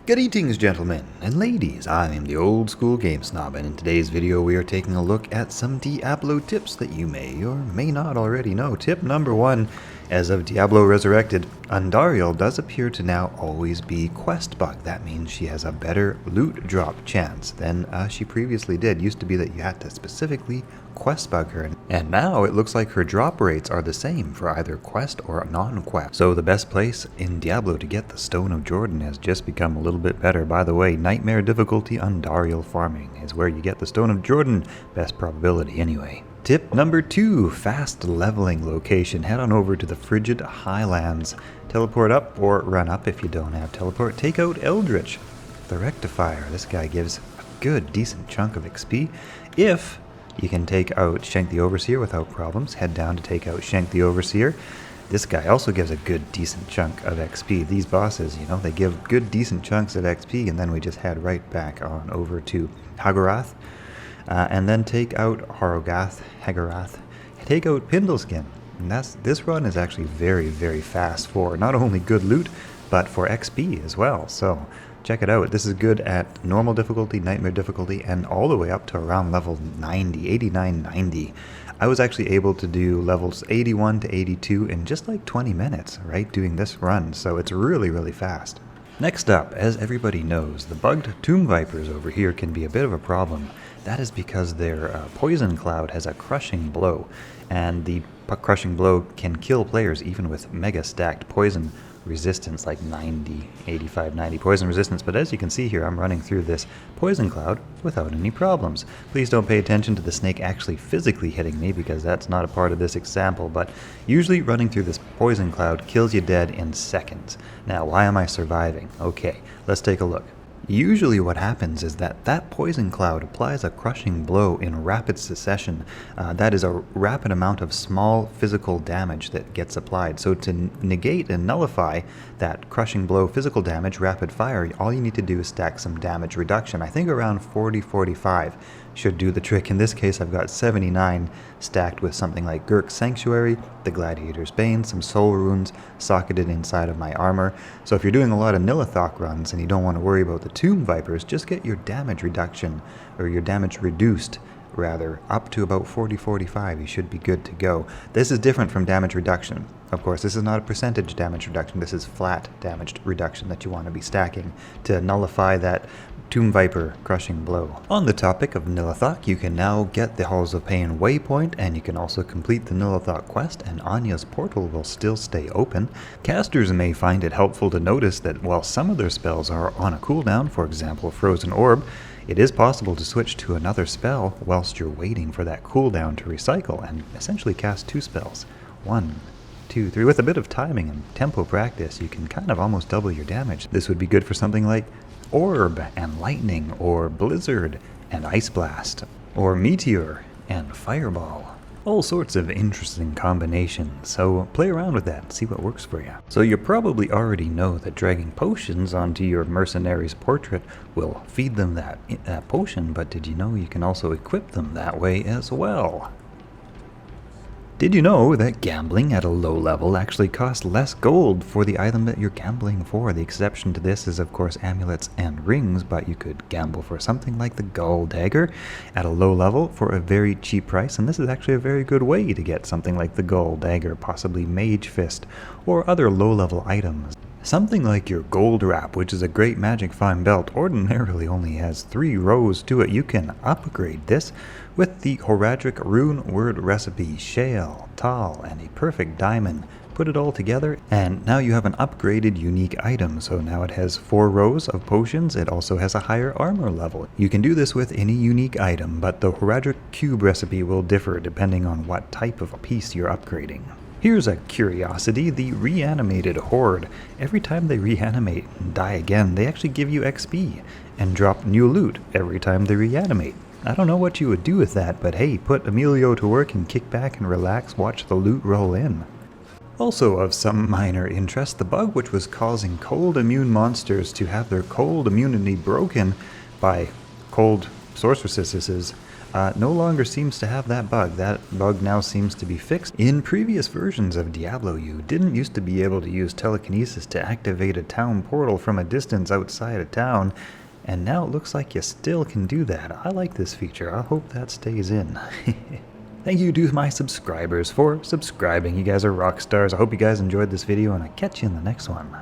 Greetings, gentlemen and ladies, I am the old school game snob, and in today's video we are taking a look at some Diablo tips that you may or may not already know. Tip number 1, as of Diablo Resurrected, Andariel does appear to now always be quest bug. That means she has a better loot drop chance than she previously did. Used to be that you had to specifically quest bug her, and now it looks like her drop rates are the same for either quest or non-quest. So the best place in Diablo to get the Stone of Jordan has just become a little bit better. By the way, Nightmare difficulty Andariel farming is where you get the Stone of Jordan, best probability anyway. Tip number 2, fast leveling location. Head on over to the Frigid Highlands. Teleport up or run up if you don't have teleport. Take out Eldritch, the Rectifier. This guy gives a good, decent chunk of XP. If you can take out Shank the Overseer without problems, head down to take out Shank the Overseer. This guy also gives a good, decent chunk of XP. These bosses, you know, they give good, decent chunks of XP, and then we just head right back on over to Hagorath. And then take out Hagorath, take out Pindleskin. And this run is actually very, very fast for not only good loot, but for XP as well. So check it out. This is good at normal difficulty, nightmare difficulty, and all the way up to around level 90, 89, 90. I was actually able to do levels 81 to 82 in just like 20 minutes, right, doing this run. So it's really, really fast. Next up, as everybody knows, the bugged Tomb Vipers over here can be a bit of a problem. That is because their poison cloud has a crushing blow, and the crushing blow can kill players even with mega stacked poison resistance, like 90, 85, 90 poison resistance. But as you can see here, I'm running through this poison cloud without any problems. Please don't pay attention to the snake actually physically hitting me, because that's not a part of this example, but usually running through this poison cloud kills you dead in seconds. Now, why am I surviving? Okay, let's take a look. Usually what happens is that poison cloud applies a crushing blow in rapid succession. That is a rapid amount of small physical damage that gets applied. So to negate and nullify that crushing blow physical damage rapid fire, all you need to do is stack some damage reduction. I think around 40-45 should do the trick. In this case, I've got 79 stacked with something like Gurk's Sanctuary, the Gladiator's Bane, some soul runes socketed inside of my armor. So if you're doing a lot of Nilithok runs and you don't want to worry about the Tomb Vipers, just get your damage reduction, or your damage reduced rather, up to about 40-45. You should be good to go. This is different from damage reduction. Of course, this is not a percentage damage reduction. This is flat damage reduction that you want to be stacking to nullify that Tomb Viper crushing blow. On the topic of Nilithok, you can now get the Halls of Pain waypoint, and you can also complete the Nilithok quest, and Anya's portal will still stay open. Casters may find it helpful to notice that while some of their spells are on a cooldown, for example Frozen Orb, it is possible to switch to another spell whilst you're waiting for that cooldown to recycle, and essentially cast 2 spells. 1, 2, 3. With a bit of timing and tempo practice, you can kind of almost double your damage. This would be good for something like Orb and Lightning, or Blizzard and Ice Blast, or Meteor and Fireball. All sorts of interesting combinations, so play around with that and see what works for you. So you probably already know that dragging potions onto your mercenary's portrait will feed them that potion, but did you know you can also equip them that way as well? Did you know that gambling at a low level actually costs less gold for the item that you're gambling for? The exception to this is, of course, amulets and rings, but you could gamble for something like the Gall Dagger at a low level for a very cheap price, and this is actually a very good way to get something like the Gall Dagger, possibly Mage Fist, or other low-level items. Something like your Gold Wrap, which is a great magic fine belt, ordinarily only has 3 rows to it. You can upgrade this with the Horadric Rune Word Recipe, Shale, Tal, and a perfect diamond. Put it all together, and now you have an upgraded unique item. So now it has 4 rows of potions. It also has a higher armor level. You can do this with any unique item, but the Horadric Cube recipe will differ depending on what type of piece you're upgrading. Here's a curiosity, the Reanimated Horde. Every time they reanimate and die again, they actually give you XP and drop new loot every time they reanimate. I don't know what you would do with that, but hey, put Emilio to work and kick back and relax, watch the loot roll in. Also of some minor interest, the bug which was causing cold immune monsters to have their cold immunity broken by cold sorceresses no longer seems to have that bug. That bug now seems to be fixed. In previous versions of Diablo, you didn't used to be able to use telekinesis to activate a town portal from a distance outside a town, and now it looks like you still can do that. I like this feature. I hope that stays in. Thank you to my subscribers for subscribing. You guys are rock stars. I hope you guys enjoyed this video, and I'll catch you in the next one.